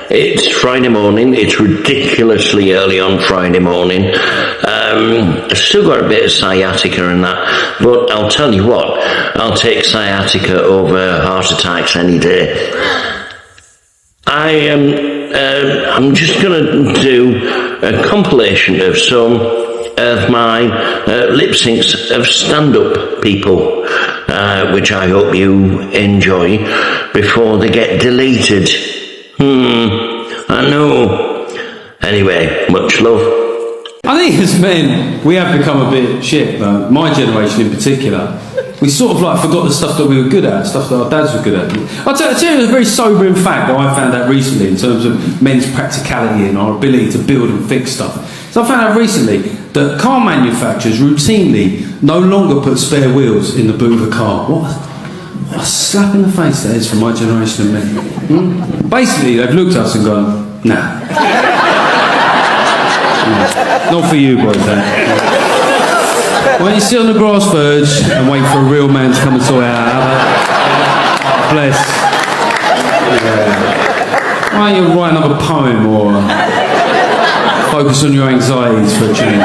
It's Friday morning. It's ridiculously early on Friday morning. I've still got a bit of sciatica and that, but I'll tell you what, I'll take sciatica over heart attacks any day. I'm just going to do a compilation of some of my lip syncs of stand-up people, which I hope you enjoy before they get deleted. I know. Anyway, much love. I think as men, we have become a bit shit, but my generation in particular, we sort of like forgot the stuff that we were good at, stuff that our dads were good at. I'll tell you a very sobering fact that I found out recently in terms of men's practicality and our ability to build and fix stuff. So I found out recently that car manufacturers routinely no longer put spare wheels in the boot of a car. What a slap in the face that is for my generation of men. Basically, they've looked at us and gone, nah. Not for you, boys, When you sit on the grass verge and wait for a real man to come and sort it out, bless. Yeah. Why don't you write another poem or focus on your anxieties for a change?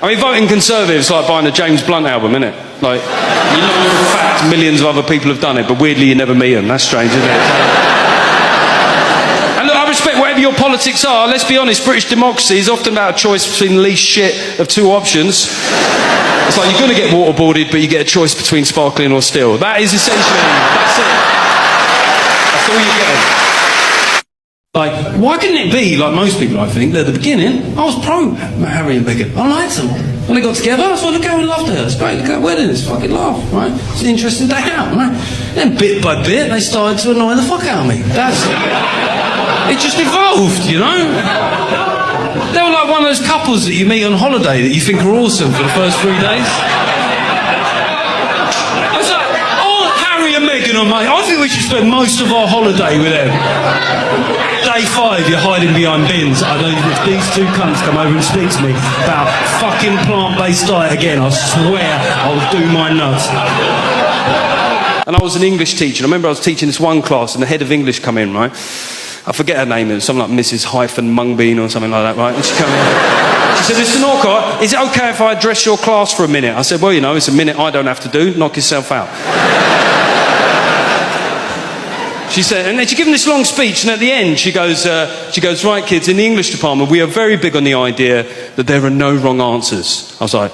I mean, voting Conservative's like buying a James Blunt album, isn't it? Like, you know for a fact millions of other people have done it, but weirdly you never meet them. That's strange, isn't it? Whatever your politics are, let's be honest, British democracy is often about a choice between the least shit of two options. It's like you're going to get waterboarded, but you get a choice between sparkling or still. That is essentially, that's it. That's all you get. Like, why couldn't it be, like most people I think, that at the beginning, I was pro Harry and Meghan. I liked them. When they got together, I was like, look how we loved her. It's great, look at wedding, it's fucking love, right? It's an interesting day out, right? Then bit by bit, they started to annoy the fuck out of me. That's it just evolved, you know? They were like one of those couples that you meet on holiday that you think are awesome for the first 3 days. I was like, oh, Harry and Meghan are mate. I think we should spend most of our holiday with them. Day 5, you're hiding behind bins. I know if these two cunts come over and speak to me about fucking plant-based diet again, I swear I'll do my nuts. And I was an English teacher. I remember I was teaching this one class and the head of English come in, right? I forget her name, it was something like Mrs. Mungbean or something like that, right? And she came in. She said, Mr. Norcott, is it okay if I address your class for a minute? I said, well, you know, it's a minute I don't have to do, knock yourself out. She said, and then she gave him this long speech, and at the end she goes, right kids, in the English department we are very big on the idea that there are no wrong answers. I was like,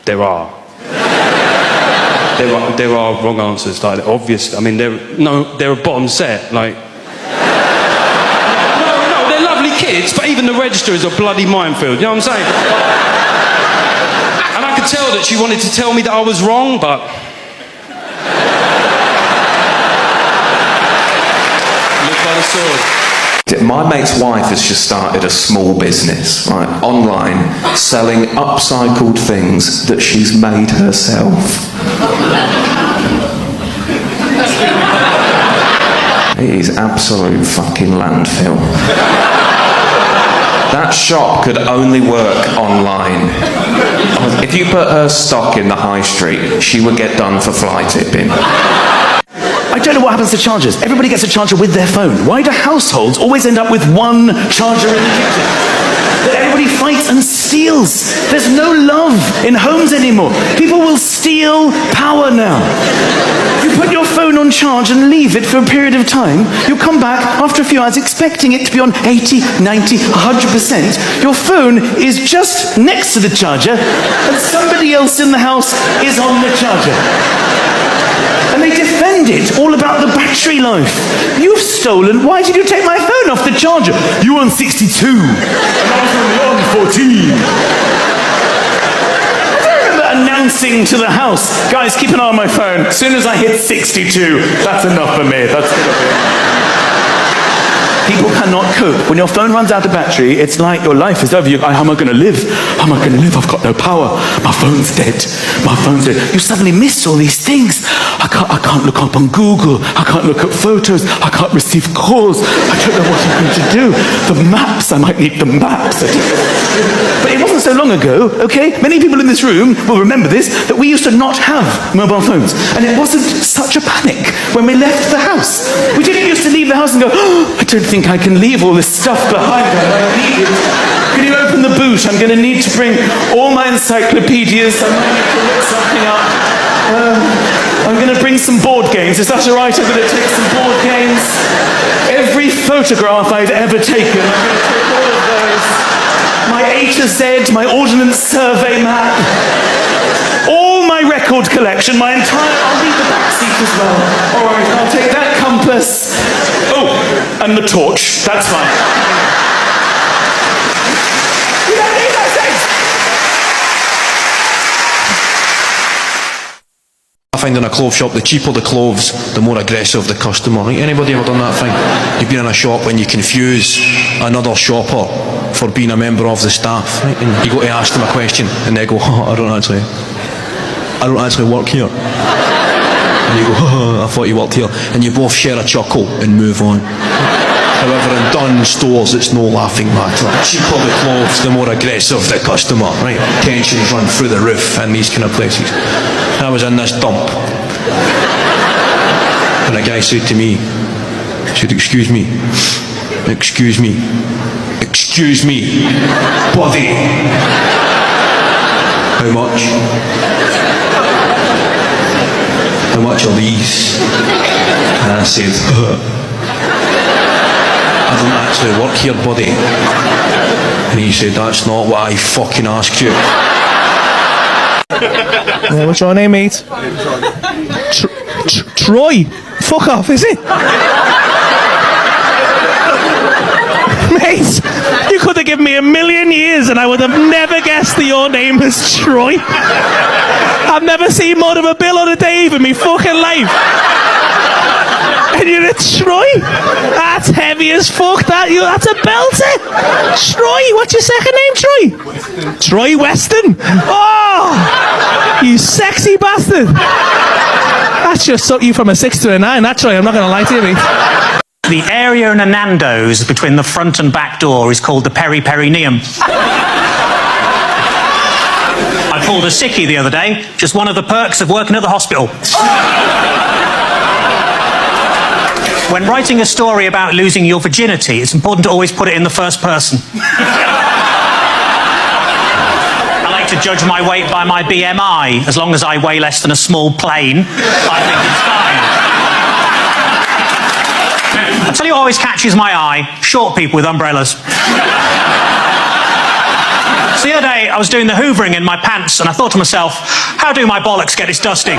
there are. There are wrong answers, like obvious. I mean, they're a bottom set, like. Kids, but even the register is a bloody minefield, you know what I'm saying? And I could tell that she wanted to tell me that I was wrong, but... Look by the sword. My mate's wife has just started a small business, right, online, selling upcycled things that she's made herself. It is absolute fucking landfill. That shop could only work online. If you put her stock in the high street, she would get done for fly tipping. I don't know what happens to chargers. Everybody gets a charger with their phone. Why do households always end up with one charger in the kitchen? That everybody fights and steals. There's no love in homes anymore. People will steal power now. You put your phone on charge and leave it for a period of time. You'll come back after a few hours expecting it to be on 80, 90, 100%. Your phone is just next to the charger and somebody else in the house is on the charger. And they defend it, all about the battery life. You've stolen, why did you take my phone off the charger? You on 62, and I was only on 14. I remember announcing to the house, guys, keep an eye on my phone. As soon as I hit 62, that's enough for me, that's enough. People cannot cope. When your phone runs out of battery, it's like your life is over. How am I going to live? How am I going to live? I've got no power. My phone's dead. My phone's dead. You suddenly miss all these things. I I can't look up on Google. I can't look at photos. I can't receive calls. I don't know what I'm going to do. The maps, I might need the maps. But it wasn't so long ago, okay? Many people in this room will remember this, that we used to not have mobile phones. And it wasn't such a panic when we left the house. We didn't used to leave the house and go, oh, I don't think I can leave all this stuff behind. I need it. Can you open the boot? I'm going to need to bring all my encyclopedias. I might need to look something up. I'm going to bring some board games. Is that all right? I'm going to take some board games. Every photograph I've ever taken, I'm going to take all of those. My A to Z, my ordnance survey map. All my record collection, my entire... I'll leave the back seat as well. All right, I'll take that compass. Oh, and the torch. That's fine. You don't need those things! I find in a clothes shop, the cheaper the clothes, the more aggressive the customer. Right? Anybody ever done that thing? You've been in a shop and you confuse another shopper for being a member of the staff, right? And you go to ask them a question and they go, oh, I don't actually work here. And you go, oh, I thought you worked here. And you both share a chuckle and move on. However, in done stores, it's no laughing matter. The cheaper the clothes, the more aggressive the customer, right? Tensions run through the roof in these kind of places. I was in this dump. And a guy said to me, he said, excuse me, buddy. How much? How much are these? And I said, I don't actually work here, buddy. And he said, that's not what I fucking asked you. What's your name, mate? Troy. Fuck off, is it? Mate, you could have given me 1,000,000 years and I would have never guessed that your name was Troy. I've never seen more of a Bill or a Dave in my fucking life. And you're a Troy? That's heavy as fuck, that's a belter. Troy, what's your second name, Troy? Troy Weston. Oh, you sexy bastard. That's just took you from a 6 to a 9, that Troy, I'm not going to lie to you, mate. The area in a Nando's between the front and back door is called the peri-perineum. I pulled a sickie the other day, just one of the perks of working at the hospital. When writing a story about losing your virginity, it's important to always put it in the first person. I like to judge my weight by my BMI. As long as I weigh less than a small plane, I think it's fine. I'll tell you what always catches my eye, short people with umbrellas. So the other day, I was doing the hoovering in my pants, and I thought to myself, how do my bollocks get this dusty?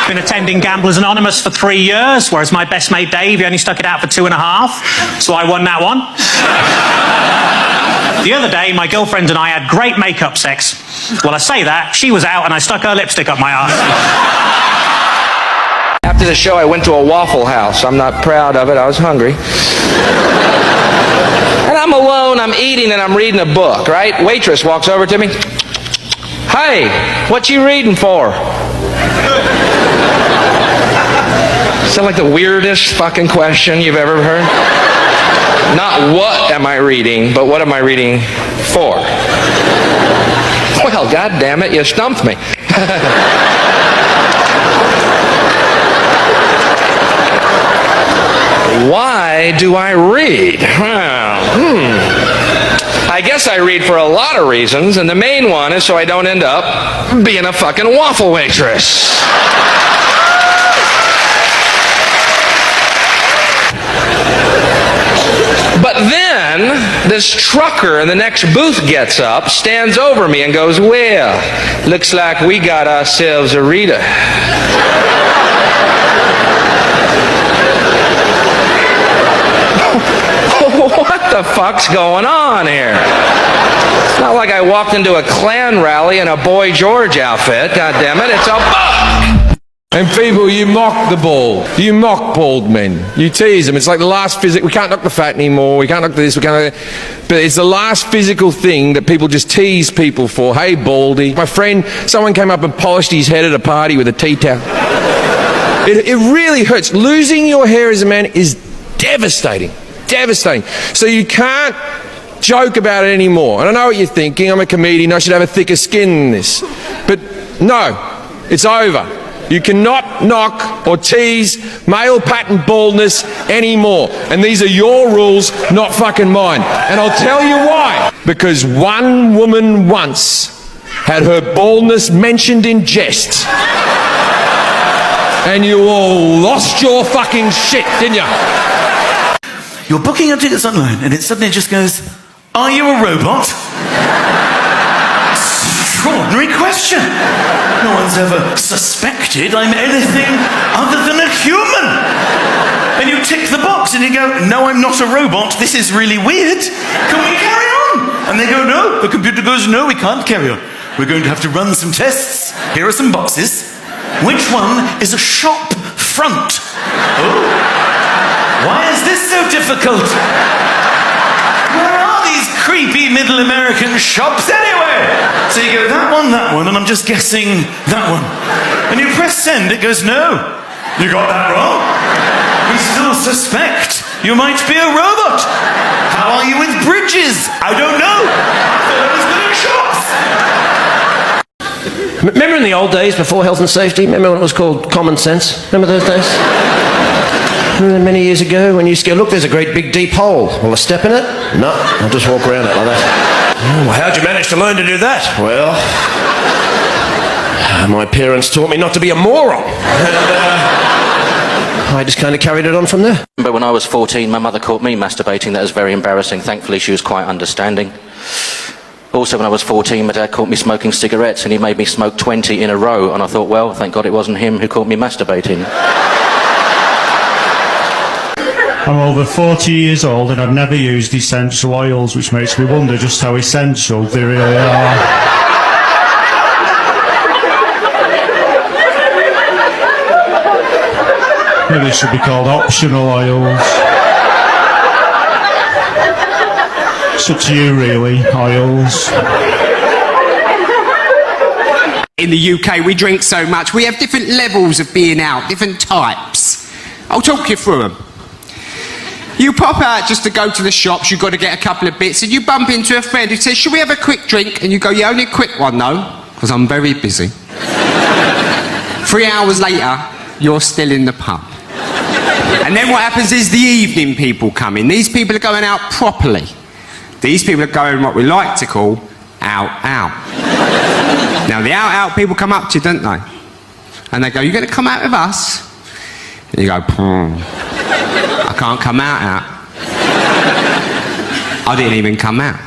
Been attending Gamblers Anonymous for 3 years, whereas my best mate Dave, he only stuck it out for 2.5, so I won that one. The other day, my girlfriend and I had great makeup sex. Well, I say that, she was out and I stuck her lipstick up my arse. After the show, I went to a Waffle House. I'm not proud of it. I was hungry. And I'm alone, I'm eating, and I'm reading a book, right? Waitress walks over to me. Hey, what you reading for? Sound like the weirdest fucking question you've ever heard? Not what am I reading, but what am I reading for? Well, God damn it, you stumped me. Why do I read? I guess I read for a lot of reasons, and the main one is so I don't end up being a fucking waffle waitress. But then, this trucker in the next booth gets up, stands over me, and goes, well, looks like we got ourselves a reader. What the fuck's going on here? It's not like I walked into a Klan rally in a Boy George outfit. God damn it, it's a book! And people, you mock the bald. You mock bald men. You tease them. It's like the last physical. We can't knock the fat anymore. We can't knock this. We can't. But it's the last physical thing that people just tease people for. Hey, baldy. My friend, someone came up and polished his head at a party with a tea towel. It really hurts. Losing your hair as a man is devastating. Devastating. So you can't joke about it anymore. And I know what you're thinking. I'm a comedian. I should have a thicker skin than this. But no, it's over. You cannot knock or tease male pattern baldness anymore. And these are your rules, not fucking mine. And I'll tell you why. Because one woman once had her baldness mentioned in jest. And you all lost your fucking shit, didn't you? You're booking your tickets online and it suddenly just goes, are you a robot? Extraordinary question. No one's ever suspected I'm anything other than a human. And you tick the box and you go, no, I'm not a robot. This is really weird. Can we carry on? And they go, no. The computer goes, no, we can't carry on. We're going to have to run some tests. Here are some boxes. Which one is a shop front? Oh. Why is this so difficult? Where are these creepy middle American shops anyway? So you go, that one, and I'm just guessing that one. And you press send, it goes, no. You got that wrong. We still suspect you might be a robot. How are you with bridges? I don't know. I thought I was good at shops. Remember in the old days before health and safety? Remember when it was called common sense? Remember those days? Many years ago when you used to go, look, there's a great big deep hole. Will I step in it? No, I'll just walk around it like that. Oh, well, how'd you manage to learn to do that? Well, my parents taught me not to be a moron. And I just kind of carried it on from there. But when I was 14, my mother caught me masturbating. That was very embarrassing. Thankfully, she was quite understanding. Also, when I was 14, my dad caught me smoking cigarettes and he made me smoke 20 in a row. And I thought, well, thank God it wasn't him who caught me masturbating. I'm over 40 years old and I've never used essential oils, which makes me wonder just how essential they really are. Maybe they should be called optional oils. It's up to you, really, oils. In the UK, we drink so much. We have different levels of being out, different types. I'll talk you through them. You pop out just to go to the shops, you've got to get a couple of bits, and you bump into a friend who says, shall we have a quick drink? And you go, yeah, only a quick one, though, because I'm very busy. 3 hours later, you're still in the pub. And then what happens is the evening people come in. These people are going out properly. These people are going what we like to call out. Now, the out people come up to you, don't they? And they go, you going to come out with us? And you go, I can't come out. I didn't even come out.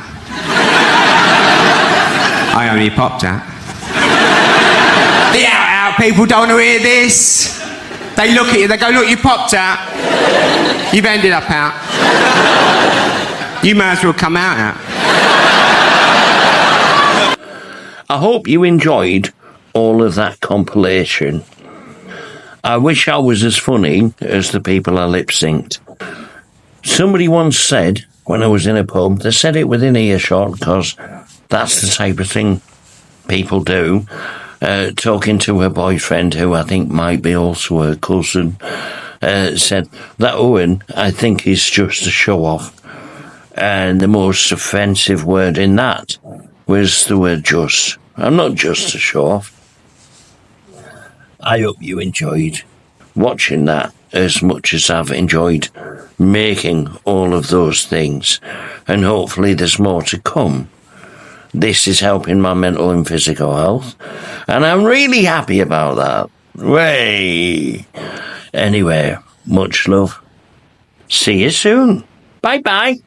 I only popped out. The out people don't want to hear this. They look at you, they go, look, you popped out. You've ended up out. You may as well come out. I hope you enjoyed all of that compilation. I wish I was as funny as the people I lip-synced. Somebody once said, when I was in a pub, they said it within earshot because that's the type of thing people do, talking to her boyfriend, who I think might be also her cousin, said, that Owen, I think, is just a show-off. And the most offensive word in that was the word just. I'm not just a show-off. I hope you enjoyed watching that as much as I've enjoyed making all of those things. And hopefully there's more to come. This is helping my mental and physical health. And I'm really happy about that. Way. Anyway, much love. See you soon. Bye-bye.